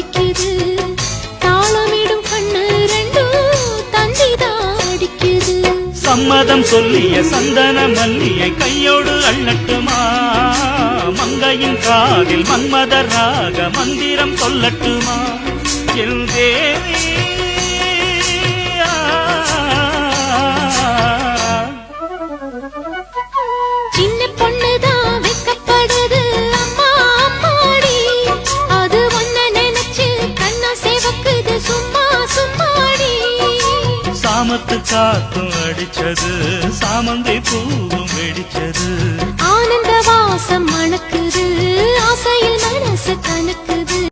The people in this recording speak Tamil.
துடிக்குது தாளமிடும் கண்ணு ரெண்டும் தந்திதான் அடிக்குது சம்மதம் சொல்லிய சந்தன மல்லியை கையோடு அள்ளட்டுமா மங்கையின் காதில் மன்மதராக மந்திரம் சொல்லட்டுமா என் தேவி சின்ன பொண்ணுதான் வெக்கப்படுது அம்மா அம்மாடி அது ஒன்ன நினைச்சு கண்ணா சேவக்குது சும்மா சும்மாடி சாமத்து காத்தும் அடிச்சது சாமந்தை பூவும் வெடிச்சது ஆனந்த வாசம் மணக்கு